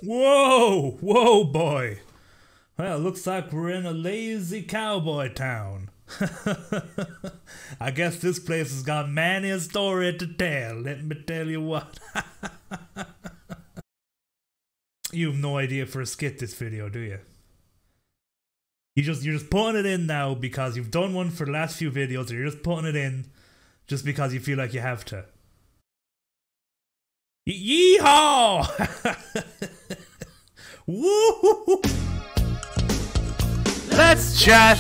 Whoa! Whoa, boy! Well, looks like we're in a lazy cowboy town. I guess this place has got many a story to tell, let me tell you what. You have no idea for a skit this video, do you? You're just putting it in now because you've done one for the last few videos, or you're just putting it in just because you feel like you have to. Yeehaw! Woo! Let's chat.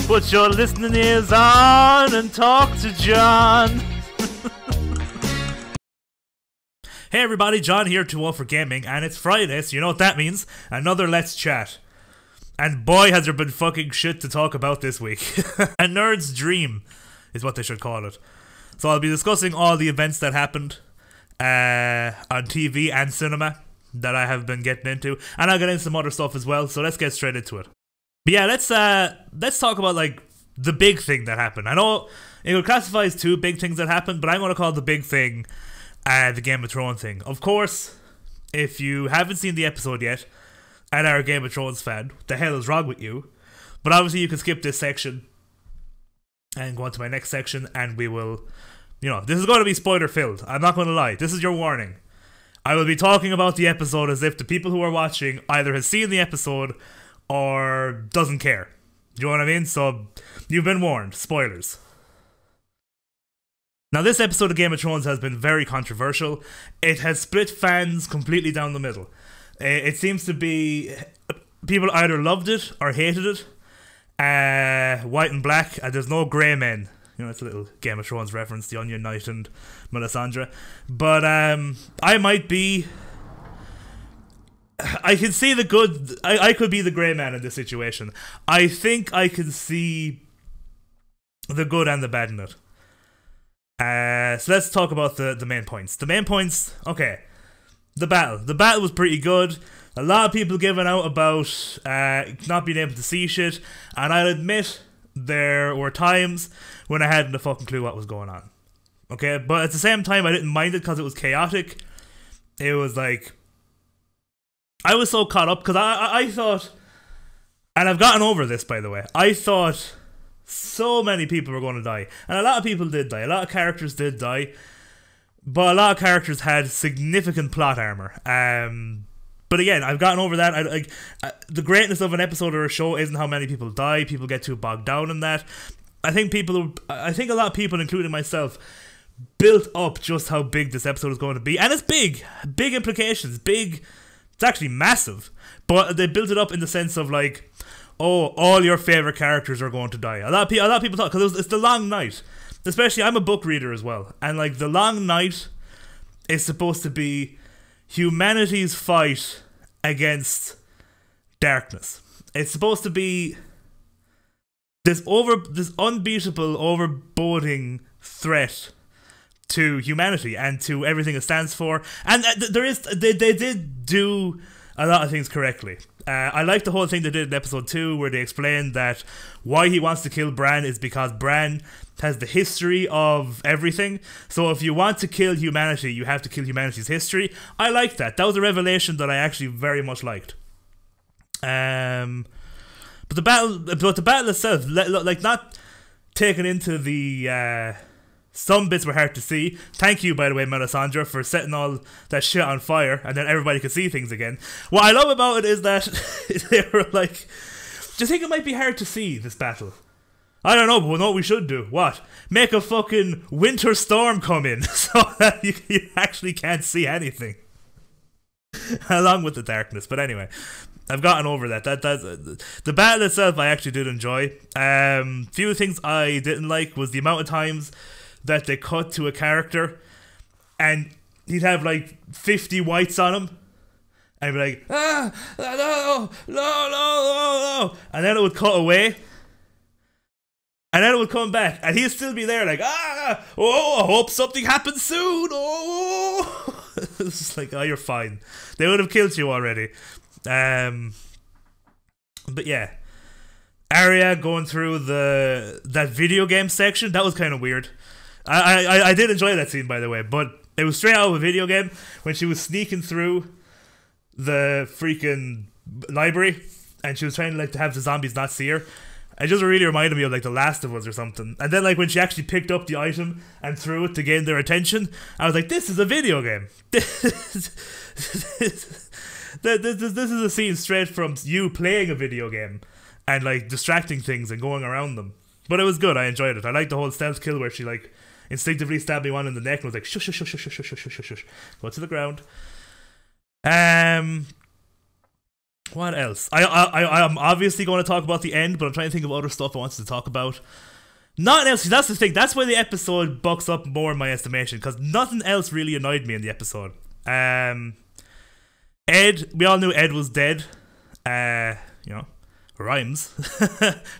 Put your listening ears on and talk to John. Hey everybody, John here, Too Old for Gaming, and it's Friday, so you know what that means. Another Let's Chat. And boy has there been fucking shit to talk about this week. A nerd's dream is what they should call it. So I'll be discussing all the events that happened on TV and cinema that I have been getting into, and I'll get into some other stuff as well, so let's get straight into it. But yeah, let's talk about like the big thing that happened. I know it would classify as two big things that happened, but I'm going to call the big thing the Game of Thrones thing. Of course, if you haven't seen the episode yet and are a Game of Thrones fan, what the hell is wrong with you? But obviously you can skip this section and go on to my next section, and we will, you know, this is going to be spoiler filled. I'm not going to lie. This is your warning. I will be talking about the episode as if the people who are watching either has seen the episode or doesn't care. Do you know what I mean? So, you've been warned. Spoilers. Now, this episode of Game of Thrones has been very controversial. It has split fans completely down the middle. It seems to be people either loved it or hated it. White and black, and there's no grey men. You know, it's a little Game of Thrones reference, the Onion Knight and Melisandre. But I might be... I can see the good... I could be the grey man in this situation. I think I can see the good and the bad in it. So let's talk about the main points. The main points, okay. The battle. The battle was pretty good. A lot of people giving out about not being able to see shit. And I'll admit, there were times when I hadn't a fucking clue what was going on. Okay, but at the same time, I didn't mind it because it was chaotic. It was like... I was so caught up because I thought... And I've gotten over this, by the way. I thought so many people were going to die. And a lot of people did die. A lot of characters did die. But a lot of characters had significant plot armor. But again, I've gotten over that. The greatness of an episode or a show isn't how many people die. People get too bogged down in that. I think a lot of people, including myself, built up just how big this episode is going to be. And it's big. Big implications. Big... It's actually massive. But they built it up in the sense of like, oh, all your favourite characters are going to die. A lot of people talk, because it's the long night. Especially, I'm a book reader as well. And like, the long night is supposed to be humanity's fight against darkness. It's supposed to be this unbeatable, overboding threat to humanity and to everything it stands for. And they did do a lot of things correctly. I like the whole thing they did in episode 2 where they explained that why he wants to kill Bran is because Bran has the history of everything. So if you want to kill humanity, you have to kill humanity's history. I like that. That was a revelation that I actually very much liked. But the battle itself, like, not taken into the some bits were hard to see. Thank you, by the way, Melisandre, for setting all that shit on fire, and then everybody could see things again. What I love about it is that they were like, do you think it might be hard to see, this battle? I don't know, but we know what we should do. What? Make a fucking winter storm come in, so that you actually can't see anything. Along with the darkness, but anyway. I've gotten over that. The battle itself I actually did enjoy. Few things I didn't like was the amount of times that they cut to a character and he'd have like 50 whites on him and he'd be like, no, and then it would cut away and then it would come back and he'd still be there like, I hope something happens soon. It's just like, oh, you're fine. They would have killed you already. But yeah, Arya going through that video game section, that was kind of weird. I did enjoy that scene, by the way, but it was straight out of a video game when she was sneaking through the freaking library, and she was trying like to have the zombies not see her. It just really reminded me of like The Last of Us or something. And then like when she actually picked up the item and threw it to gain their attention, I was like, this is a video game. This is a scene straight from you playing a video game and like distracting things and going around them. But it was good. I enjoyed it. I liked the whole stealth kill where she like instinctively stabbed me one in the neck and was like, shush, shush, shush, shush, shush, shush, shush, shush. Go to the ground. What else? I'm obviously going to talk about the end, but I'm trying to think of other stuff I wanted to talk about. Nothing else. That's the thing. That's why the episode bucks up more in my estimation, because nothing else really annoyed me in the episode. Ed, we all knew Ed was dead. You know, rhymes.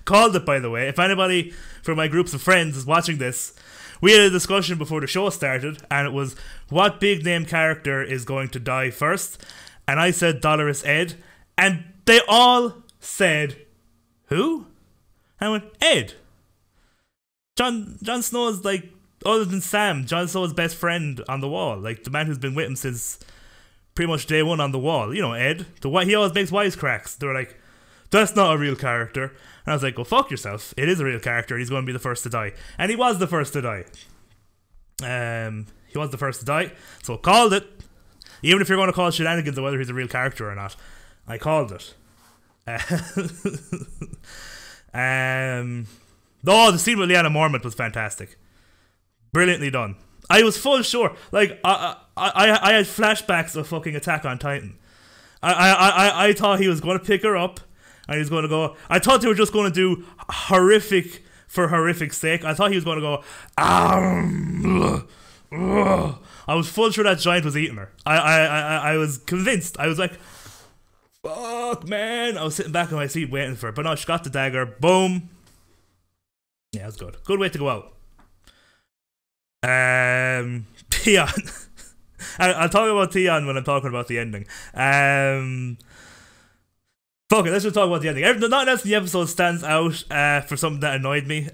Called it, by the way. If anybody from my groups of friends is watching this, we had a discussion before the show started, and it was what big name character is going to die first. And I said Dolorous Ed. And they all said, who? I went, Ed. Jon Snow is like, other than Sam, Jon Snow's best friend on the wall. Like, the man who's been with him since pretty much day one on the wall. You know, Ed. He always makes wisecracks. They were like, that's not a real character. And I was like, go fuck yourself. It is a real character. He's going to be the first to die. And he was the first to die. He was the first to die. So called it. Even if you're going to call shenanigans or whether he's a real character or not. I called it. The scene with Lyanna Mormont was fantastic. Brilliantly done. I was full sure. Like, I had flashbacks of fucking Attack on Titan. I thought he was going to pick her up and he was going to go. I thought they were just going to do horrific for horrific's sake. I thought he was going to go. I was full sure that giant was eating her. I was convinced. I was like, fuck, man. I was sitting back in my seat waiting for it. But no, she got the dagger. Boom. Yeah, it was good. Good way to go out. Theon. I'll talk about Theon when I'm talking about the ending. Fuck it, let's just talk about the ending. Nothing else in the episode stands out for something that annoyed me.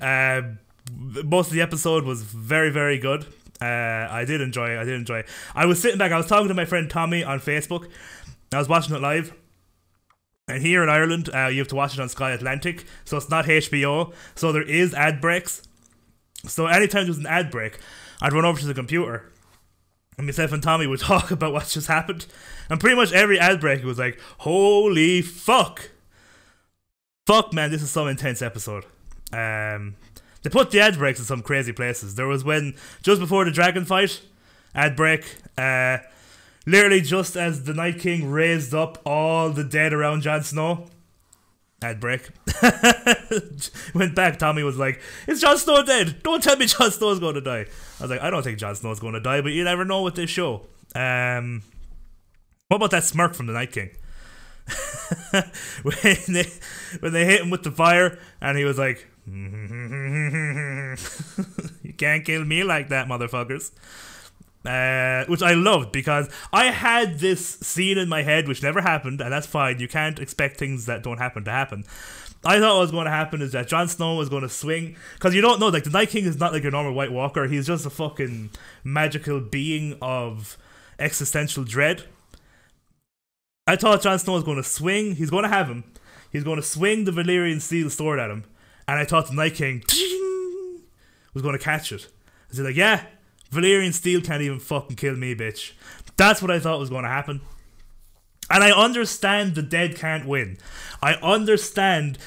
Most of the episode was very, very good. I did enjoy it. I was sitting back, I was talking to my friend Tommy on Facebook. I was watching it live. And here in Ireland, you have to watch it on Sky Atlantic, so it's not HBO, so there is ad breaks. So anytime there's an ad break, I'd run over to the computer, and myself and Tommy would talk about what just happened. And pretty much every ad break was like, holy fuck. Fuck, man, this is some intense episode. They put the ad breaks in some crazy places. There was when, just before the dragon fight, ad break, literally just as the Night King raised up all the dead around Jon Snow. Ad break. Went back, Tommy was like, is Jon Snow dead? Don't tell me Jon Snow's going to die. I was like, I don't think Jon Snow's going to die, but you never know with this show. What about that smirk from the Night King? when they hit him with the fire, and he was like, you can't kill me like that, motherfuckers. Which I loved, because I had this scene in my head which never happened, and that's fine. You can't expect things that don't happen to happen. I thought what was going to happen is that Jon Snow was going to swing, because you don't know, like, the Night King is not like your normal White Walker. He's just a fucking magical being of existential dread. I thought Jon Snow was going to swing. He's going to have him. He's going to swing the Valyrian steel sword at him, and I thought the Night King was going to catch it. He's like, yeah, Valyrian steel can't even fucking kill me, bitch. That's what I thought was going to happen. And I understand the dead can't win. I understand,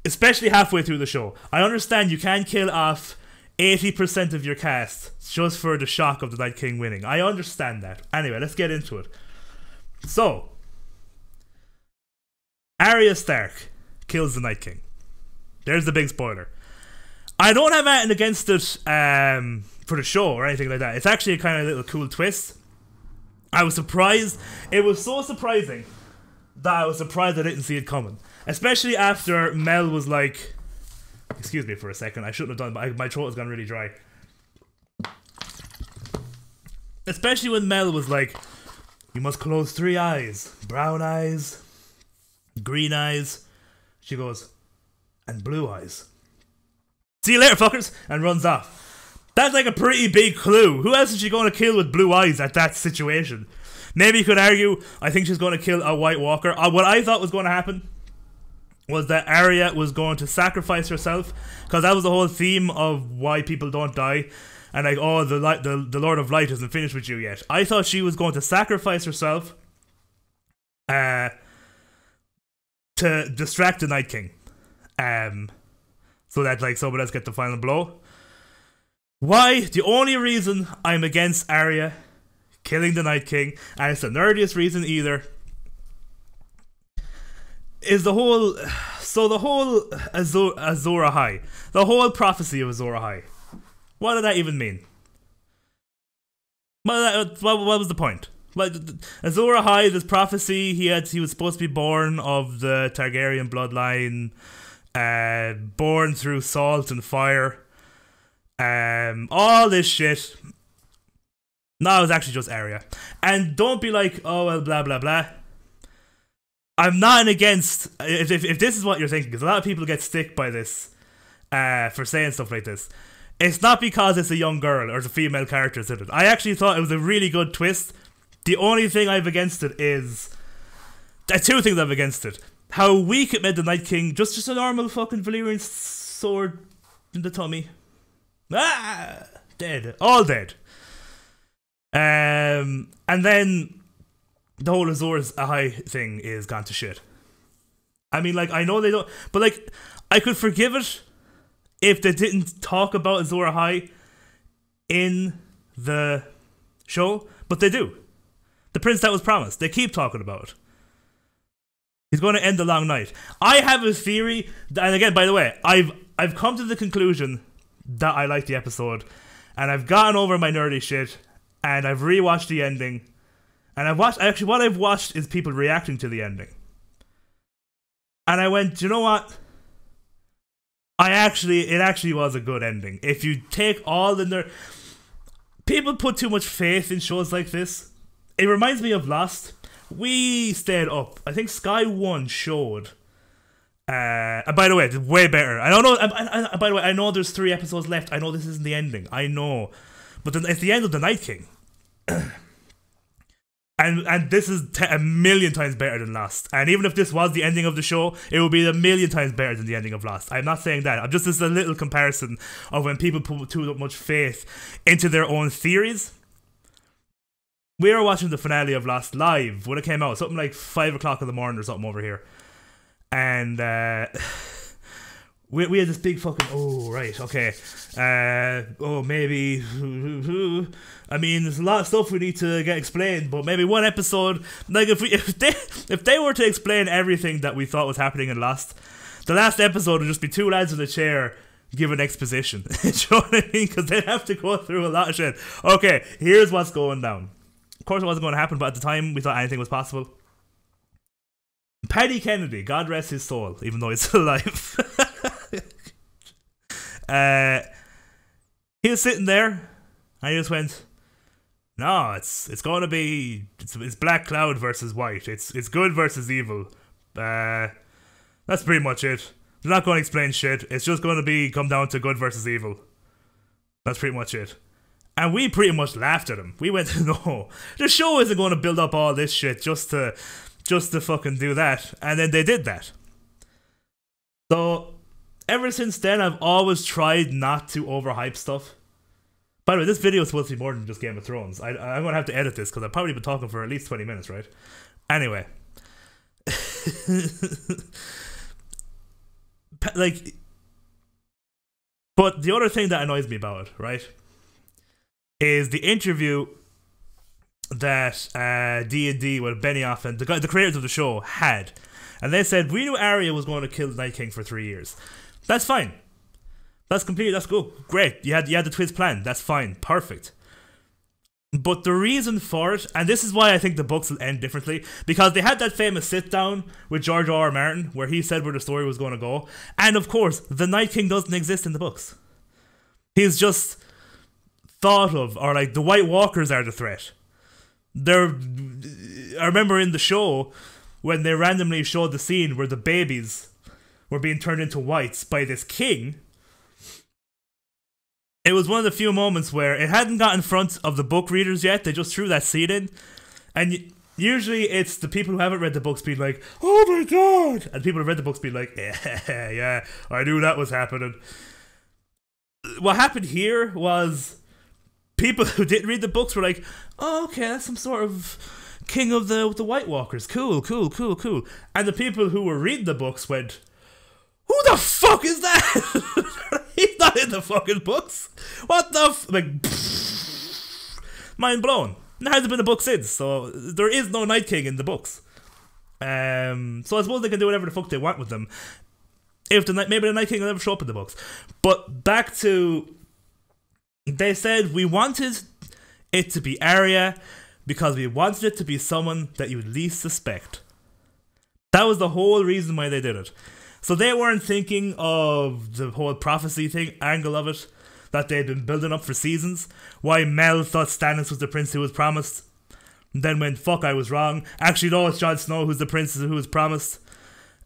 especially halfway through the show, I understand you can't kill off 80% of your cast just for the shock of the Night King winning. I understand that. Anyway, let's get into it. So, Arya Stark kills the Night King. There's the big spoiler. I don't have anything against it for the show or anything like that. It's actually a kind of little cool twist. I was surprised. It was so surprising that I was surprised I didn't see it coming. Especially after Mel was like... Excuse me for a second. I shouldn't have done, but my throat has gone really dry. Especially when Mel was like, you must close 3 eyes. Brown eyes, green eyes. She goes, and blue eyes. See you later, fuckers, and runs off. That's like a pretty big clue. Who else is she going to kill with blue eyes at that situation? Maybe you could argue, I think she's going to kill a White Walker. What I thought was going to happen was that Arya was going to sacrifice herself, because that was the whole theme of why people don't die. And like, oh, the Lord of Light isn't finished with you yet. I thought she was going to sacrifice herself to distract the Night King. So that like someone else get the final blow. Why? The only reason I'm against Arya killing the Night King, and it's the nerdiest reason either, is the whole Azor Ahai, the whole prophecy of Azor Ahai. What did that even mean? What was the point? Like, Azor Ahai, this prophecy, he was supposed to be born of the Targaryen bloodline, born through salt and fire, all this shit. No, it was actually just Arya. And don't be like, oh well, blah blah blah. I'm not against, if this is what you're thinking, because a lot of people get stick by this for saying stuff like this. It's not because it's a young girl or it's a female character in it. I actually thought it was a really good twist. The only thing I've against it is, two things I've against it. How weak it made the Night King, just a normal fucking Valyrian sword in the tummy. Ah, dead, all dead. And then the whole Azor Ahai thing is gone to shit. I mean, like, I know they don't, but like, I could forgive it if they didn't talk about Azor Ahai in the show, but they do. The prince that was promised, they keep talking about it. He's going to end the long night. I have a theory, and again, by the way, I've come to the conclusion that I like the episode, and I've gotten over my nerdy shit, and I've rewatched the ending, and what I've watched is people reacting to the ending. And I went, you know what? It actually was a good ending. If you take all the people put too much faith in shows like this. It reminds me of Lost. We stayed up. I think Sky 1 showed. And by the way, it's way better. I don't know. By the way, I know there's 3 episodes left. I know this isn't the ending. I know, but it's the end of the Night King. And this is a million times better than Lost. And even if this was the ending of the show, it would be a million times better than the ending of Lost. I'm not saying that. I'm just a little comparison of when people put too much faith into their own theories. We were watching the finale of Lost live when it came out, something like 5 o'clock in the morning or something over here. And we had this big fucking, oh, right, okay. Maybe, I mean, there's a lot of stuff we need to get explained, but maybe one episode, like, if they were to explain everything that we thought was happening in Lost, the last episode would just be 2 lads in a chair giving exposition. Do you know what I mean? Because they'd have to go through a lot of shit. Okay, here's what's going down. Of course it wasn't going to happen, but at the time we thought anything was possible. Paddy Kennedy, God rest his soul, even though he's still alive. He was sitting there, and he just went, "No, it's going to be it's Black Cloud versus White. It's good versus evil. That's pretty much it. They're not going to explain shit. It's just going to come down to good versus evil. That's pretty much it." And we pretty much laughed at him. We went, "No, the show isn't going to build up all this shit just to fucking do that." And then they did that. So ever since then, I've always tried not to overhype stuff. By the way, this video is supposed to be more than just Game of Thrones. I'm going to have to edit this because I've probably been talking for at least 20 minutes, right? Anyway. But the other thing that annoys me about it, right, is the interview that D&D, well, Benioff and the creators of the show had. And they said, we knew Arya was going to kill the Night King for 3 years. That's fine. That's cool. Great. You had the twist planned. That's fine. Perfect. But the reason for it, and this is why I think the books will end differently, because they had that famous sit-down with George R.R. Martin, where he said where the story was going to go. And of course, the Night King doesn't exist in the books. He's just thought of, or like the White Walkers are the threat. I remember in the show when they randomly showed the scene where the babies were being turned into whites by this king. It was one of the few moments where it hadn't got in front of the book readers yet. They just threw that scene in, usually it's the people who haven't read the books being like, oh my god, and people who read the books being like, yeah, I knew that was happening. What happened here was people who didn't read the books were like, oh, okay, that's some sort of king of the White Walkers. Cool. And the people who were reading the books went, who the fuck is that? He's not in the fucking books. What the mind blown. There hasn't been a book since, so there is no Night King in the books. So I suppose they can do whatever the fuck they want with them. If maybe the Night King will never show up in the books. But back to, they said we wanted it to be Arya because we wanted it to be someone that you would least suspect. That was the whole reason why they did it. So they weren't thinking of the whole prophecy thing, angle of it, that they'd been building up for seasons. Why Mel thought Stannis was the prince who was promised. And then went, fuck, I was wrong. Actually, no, it's Jon Snow who's the prince who was promised.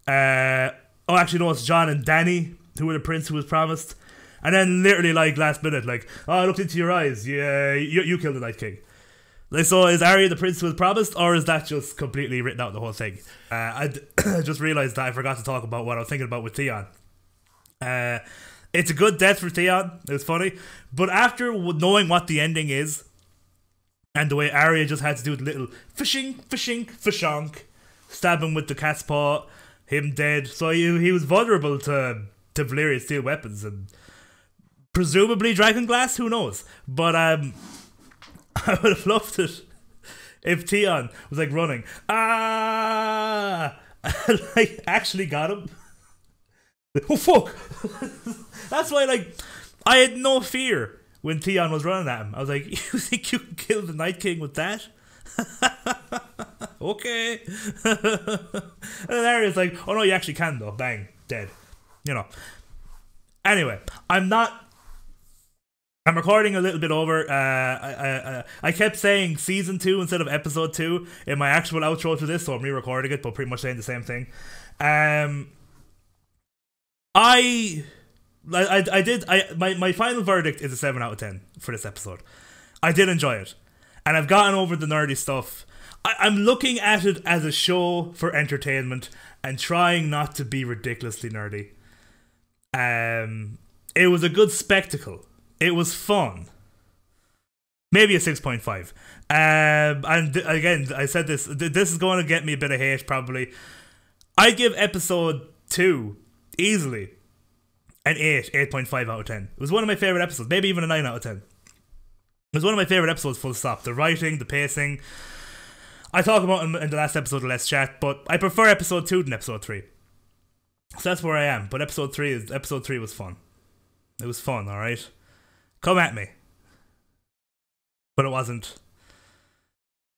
Actually, no, it's Jon and Dany who were the prince who was promised. And then literally, like, last minute, like, oh, I looked into your eyes. Yeah, you killed the Night King. Like, so is Arya the prince who was promised, or is that just completely written out the whole thing? I just realised that I forgot to talk about what I was thinking about with Theon. It's a good death for Theon. It was funny. But after knowing what the ending is, and the way Arya just had to do the little fishonk, stab him with the cat's paw, him dead. So he was vulnerable to Valyria's steel weapons and presumably dragonglass, who knows? But I would have loved it if Theon was like running, like actually got him. Oh fuck! That's why, like, I had no fear when Theon was running at him. I was like, you think you can kill the Night King with that? Okay. And then Arya's like, oh no, you actually can though. Bang, dead. You know. Anyway, I'm recording a little bit over. I kept saying season 2 instead of episode 2 in my actual outro to this, so I'm re-recording it, but pretty much saying the same thing. My final verdict is a 7 out of 10 for this episode. I did enjoy it, and I've gotten over the nerdy stuff. I'm looking at it as a show for entertainment and trying not to be ridiculously nerdy. It was a good spectacle. It was fun. Maybe a 6.5. And again, I said this is going to get me a bit of hate probably. I give episode 2 easily an 8.5 out of 10. It was one of my favourite episodes, maybe even a 9 out of 10. It was one of my favourite episodes, full stop. The writing, the pacing. I talk about it in the last episode of Let's Chat, but I prefer episode 2 than episode 3. So that's where I am. But episode 3 was fun. It was fun, alright? Come at me. But it wasn't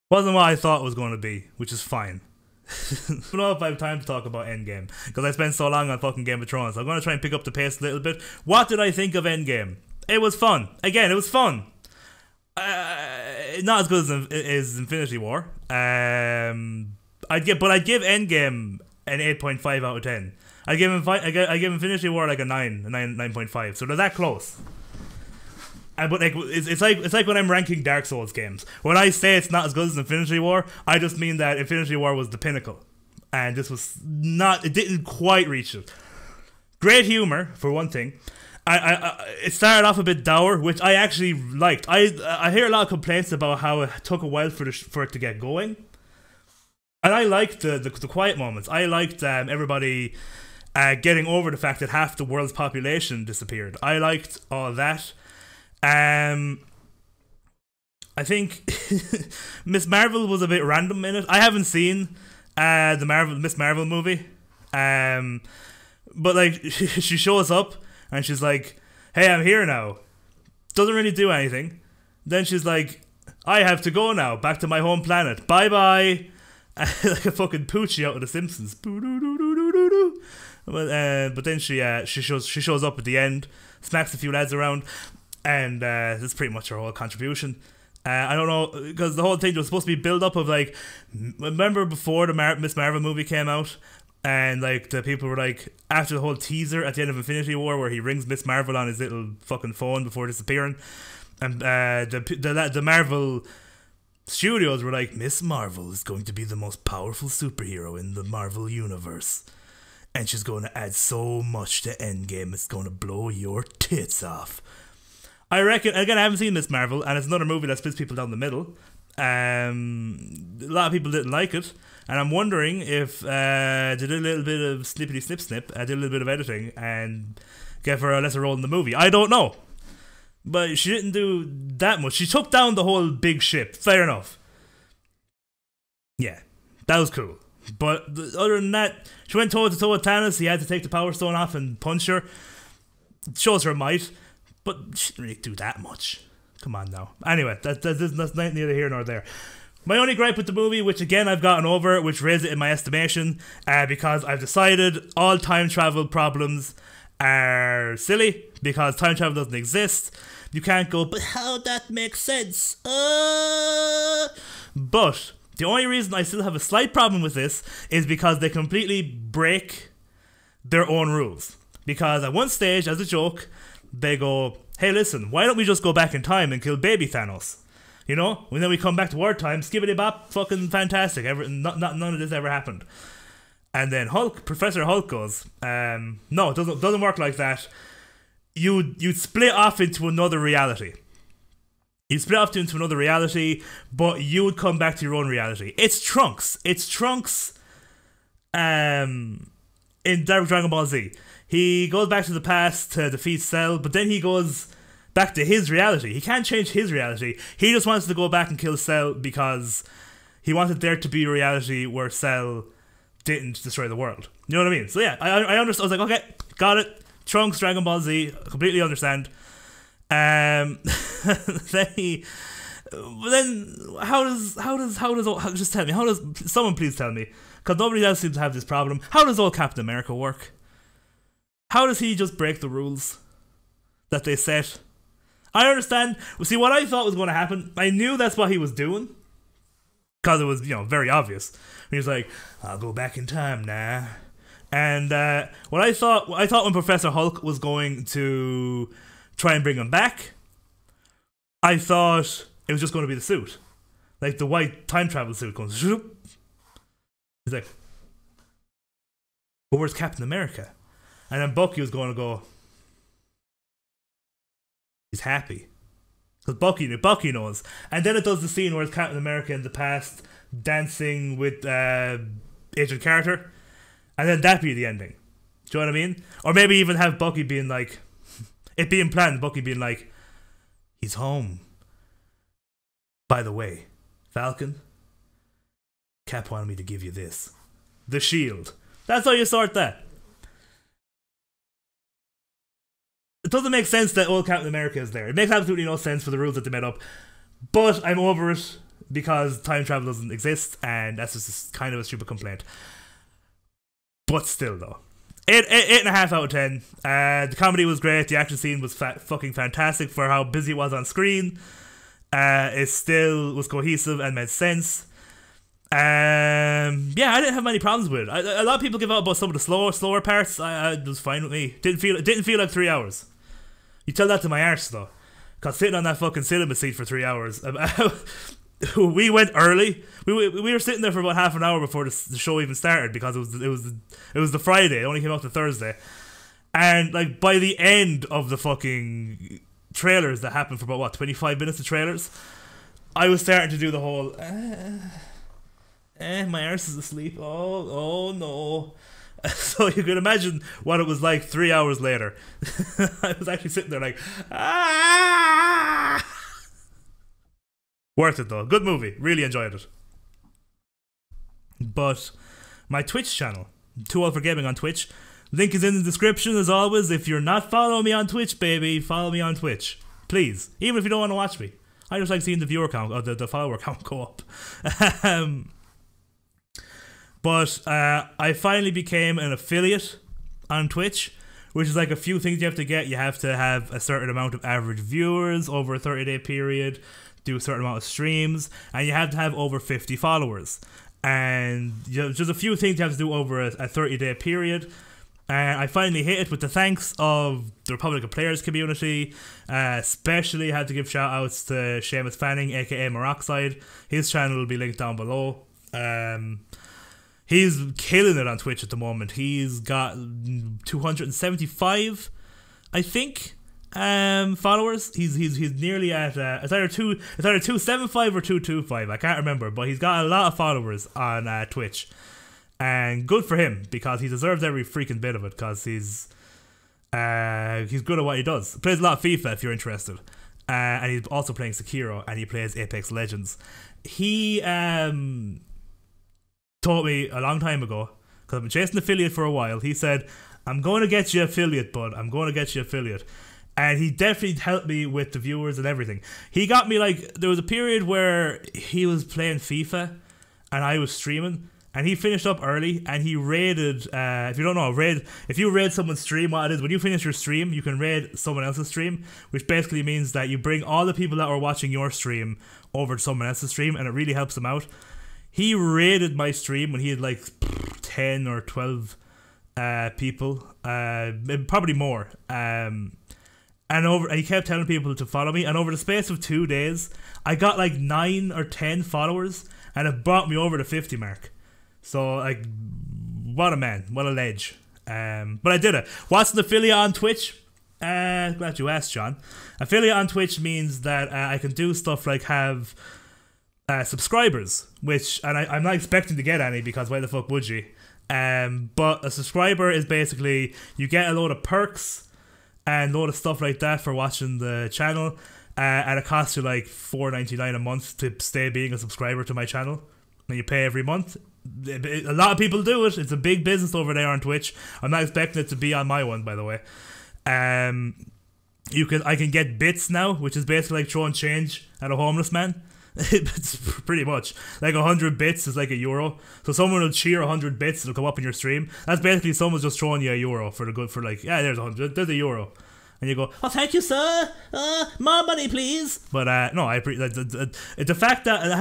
what I thought it was going to be, which is fine. I don't know if I have time to talk about Endgame, because I spent so long on fucking Game of Thrones. I'm going to try and pick up the pace a little bit. What did I think of Endgame? It was fun. Again, it was fun. Not as good as Infinity War. I'd give Endgame an 8.5 out of 10. I give Infinity War like a 9.5. So they're that close. But like it's like when I'm ranking Dark Souls games. When I say it's not as good as Infinity War, I just mean that Infinity War was the pinnacle, and this was not. It didn't quite reach it. Great humor for one thing. It started off a bit dour, which I actually liked. I hear a lot of complaints about how it took a while for it to get going, and I liked the quiet moments. I liked everybody getting over the fact that half the world's population disappeared. I liked all that. I think Miss Marvel was a bit random in it. I haven't seen the Miss Marvel movie, but like she shows up and she's like, "Hey, I'm here now." Doesn't really do anything. Then she's like, "I have to go now, back to my home planet. Bye bye." Like a fucking Poochie out of The Simpsons. But then she shows up at the end, smacks a few lads around. And that's pretty much her whole contribution. I don't know, because the whole thing was supposed to be build up of like, remember before the Miss Marvel movie came out, and like the people were like, after the whole teaser at the end of Infinity War where he rings Miss Marvel on his little fucking phone before disappearing, and the Marvel Studios were like, Miss Marvel is going to be the most powerful superhero in the Marvel universe. And she's going to add so much to Endgame, it's going to blow your tits off. I reckon, again, I haven't seen Miss Marvel, and it's another movie that splits people down the middle. A lot of people didn't like it, and I'm wondering if they did a little bit of snippety snip snip, did a little bit of editing, and gave her a lesser role in the movie. I don't know. But she didn't do that much. She took down the whole big ship. Fair enough. Yeah, that was cool. But other than that, she went toe to toe with Thanos. He had to take the Power Stone off and punch her. Shows her might. But she didn't really do that much. Come on now. Anyway, that's neither here nor there. My only gripe with the movie, which again I've gotten over, which raised it in my estimation, because I've decided all time travel problems are silly, because time travel doesn't exist. You can't go, but how that makes sense? But the only reason I still have a slight problem with this is because they completely break their own rules. Because at one stage, as a joke, they go, hey listen, why don't we just go back in time and kill baby Thanos? You know? And then we come back to our time, skibbity bop, fucking fantastic. None of this ever happened. And then Professor Hulk goes, no, it doesn't work like that. You'd split off into another reality. You'd split off into another reality, but you would come back to your own reality. It's Trunks. In Dragon Ball Z. He goes back to the past to defeat Cell, but then he goes back to his reality. He can't change his reality. He just wants to go back and kill Cell because he wanted there to be a reality where Cell didn't destroy the world. You know what I mean? So yeah, I understand. I was like, okay, got it. Trunks, Dragon Ball Z, completely understand. Then how does just tell me, how does someone please tell me, because nobody else seems to have this problem, how does old Captain America work? How does he just break the rules that they set? I understand. See, what I thought was going to happen, I knew that's what he was doing, because it was, very obvious. He was like, I'll go back in time now. And what I thought when Professor Hulk was going to try and bring him back, I thought it was just going to be the suit, like the white time travel suit going. He's like, but where's Captain America? And then Bucky was going to go. He's happy because Bucky knows. And then it does the scene where it's Captain America in the past dancing with Agent Carter. And then that be the ending. Do you know what I mean? Or maybe even have Bucky being like, it being planned, Bucky being like, he's home. By the way, Falcon, Cap wanted me to give you this. The shield. That's how you sort that. It doesn't make sense that old Captain America is there. It makes absolutely no sense for the rules that they made up. But I'm over it because time travel doesn't exist, and that's just kind of a stupid complaint. But still, though, 8.5 out of 10. The comedy was great. The action scene was fucking fantastic for how busy it was on screen. It still was cohesive and made sense. Yeah, I didn't have many problems with it. A lot of people give out about some of the slower parts. It was fine with me. Didn't feel like 3 hours. You tell that to my arse though, cause sitting on that fucking cinema seat for 3 hours. We went early. We were sitting there for about half an hour before the show even started because it was the Friday. It only came out the Thursday, and like by the end of the fucking trailers that happened for about 25 minutes of trailers, I was starting to do the whole my arse is asleep. Oh no. So you can imagine what it was like 3 hours later. I was actually sitting there like worth it though. Good movie. Really enjoyed it. But my Twitch channel, Too Old for Gaming on Twitch, link is in the description as always. If you're not following me on Twitch, baby, follow me on Twitch. Please. Even if you don't want to watch me. I just like seeing the viewer count, or the follower count go up. But I finally became an affiliate on Twitch, which is like a few things you have to get. You have to have a certain amount of average viewers over a 30-day period, do a certain amount of streams, and you have to have over 50 followers. And there's a few things you have to do over a 30-day period. And I finally hit it with the thanks of the Republic of Players community. Especially had to give shout outs to Seamus Fanning, aka Maroxide. His channel will be linked down below. He's killing it on Twitch at the moment. He's got 275, I think, followers. He's nearly at it's either 275 or 225. I can't remember, but he's got a lot of followers on Twitch. And good for him, because he deserves every freaking bit of it, because he's good at what he does. He plays a lot of FIFA if you're interested. And he's also playing Sekiro, and he plays Apex Legends. He told me a long time ago, because I've been chasing affiliate for a while. He said, I'm going to get you affiliate, bud. I'm going to get you affiliate. And he definitely helped me with the viewers and everything. He got me, like, there was a period where he was playing FIFA, and I was streaming. And he finished up early, and he raided, if you don't know, if you raid someone's stream, what it is, when you finish your stream, you can raid someone else's stream, which basically means that you bring all the people that were watching your stream over to someone else's stream, and it really helps them out. He raided my stream when he had like 10 or 12 people, probably more, and he kept telling people to follow me, and over the space of 2 days, I got like 9 or 10 followers, and it brought me over the 50 mark. So, like, what a man, what a ledge. But I did it. What's an affiliate on Twitch? Glad you asked, John. Affiliate on Twitch means that I can do stuff like have subscribers, which, and I'm not expecting to get any, because why the fuck would you? But a subscriber is basically, you get a load of perks and a load of stuff like that for watching the channel, and it costs you like $4.99 a month to stay being a subscriber to my channel. And you pay every month. A lot of people do it. It's a big business over there on Twitch. I'm not expecting it to be on my one, by the way. I can get bits now, which is basically like throwing change at a homeless man. It's pretty much like 100 bits is like €1. So someone will cheer 100 bits, it'll come up in your stream. That's basically someone's just throwing you €1 for the good, for like, yeah, there's 100, there's €1. And you go, oh, thank you, sir. More money, please. But no, the fact that I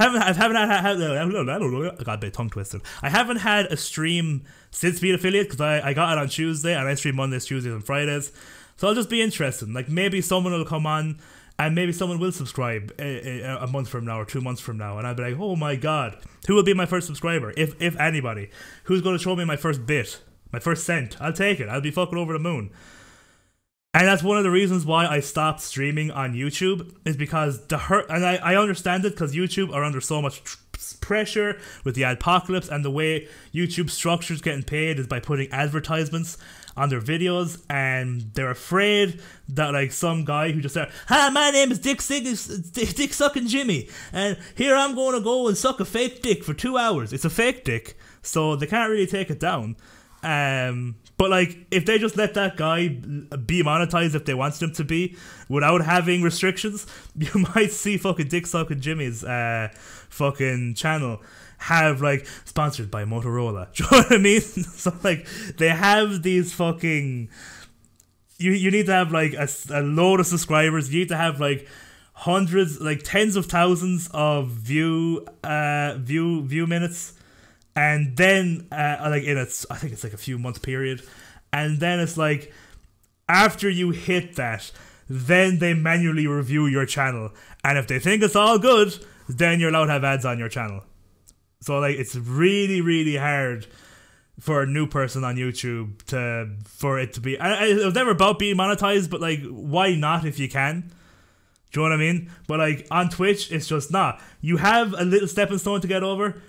got a bit tongue twisted. I haven't had a stream since being affiliate, because I got it on Tuesday, and I stream Mondays, Tuesdays, and Fridays. So I'll just be interested. Like, maybe someone will come on, and maybe someone will subscribe a month from now or 2 months from now, and I'll be like, oh my god, who will be my first subscriber? If anybody, who's going to show me my first bit, my first cent? I'll take it. I'll be fucking over the moon. And that's one of the reasons why I stopped streaming on YouTube, is because and I understand it, because YouTube are under so much pressure with the adpocalypse, and the way YouTube structures getting paid is by putting advertisements on their videos, and they're afraid that like some guy who just said, hi, my name is Dick Sucking Jimmy, and here I'm going to go and suck a fake dick for 2 hours. It's a fake dick, so they can't really take it down. But like, if they just let that guy be monetized if they wanted him to be, without having restrictions, you might see fucking Dick Sucking Jimmy's fucking channel have like, sponsored by Motorola. Do you know what I mean? So like, they have these fucking, you need to have like a load of subscribers. You need to have like hundreds, like tens of thousands of view minutes. And then, like I think it's like a few month period, and then it's like, after you hit that, then they manually review your channel, and if they think it's all good, then you're allowed to have ads on your channel. So like, it's really, really hard for a new person on YouTube for it to be. It was never about being monetized, but like, why not if you can? Do you know what I mean? But like, on Twitch, it's just not. You have a little stepping stone to get over.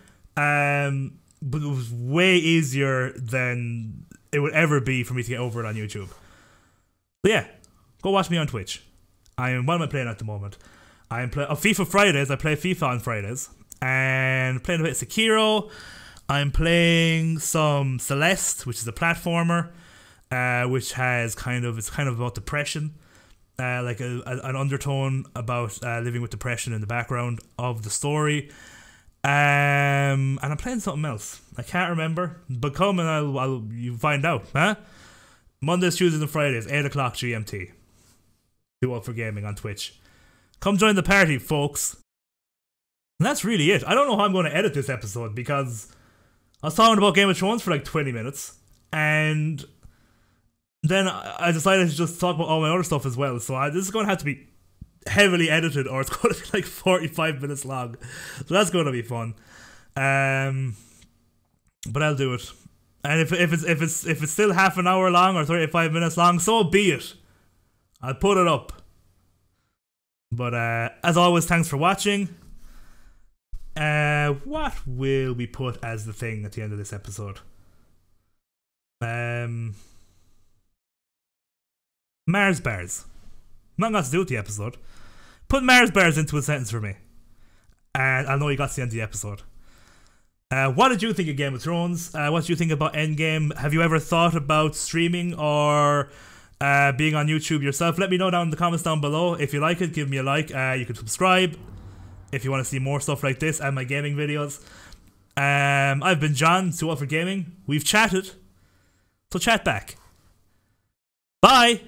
But it was way easier than it would ever be for me to get over it on YouTube. But yeah, go watch me on Twitch. What am I playing at the moment? I am playing FIFA Fridays. I play FIFA on Fridays, and playing a bit of Sekiro. I'm playing some Celeste, which is a platformer, which has it's kind of about depression, like an undertone about living with depression in the background of the story. And I'm playing something else. I can't remember, but come and you find out, huh? Mondays, Tuesdays, and Fridays, 8 o'clock GMT. Do Up for Gaming on Twitch. Come join the party, folks. And that's really it. I don't know how I'm going to edit this episode, because I was talking about Game of Thrones for like 20 minutes, and then I decided to just talk about all my other stuff as well. So this is going to have to be heavily edited, or it's going to be like 45 minutes long. So that's going to be fun. But I'll do it. And if it's still half an hour long or 35 minutes long, so be it. I'll put it up. But as always, thanks for watching. What will we put as the thing at the end of this episode? Mars bars. Not got to do with the episode. Put Mars bars into a sentence for me, and I'll know you got to the end of the episode. What did you think of Game of Thrones? What do you think about Endgame? Have you ever thought about streaming or being on YouTube yourself? Let me know down in the comments down below. If you like it, give me a like. You can subscribe if you want to see more stuff like this and my gaming videos. I've been John, Too Old for Gaming. We've chatted, so chat back. Bye!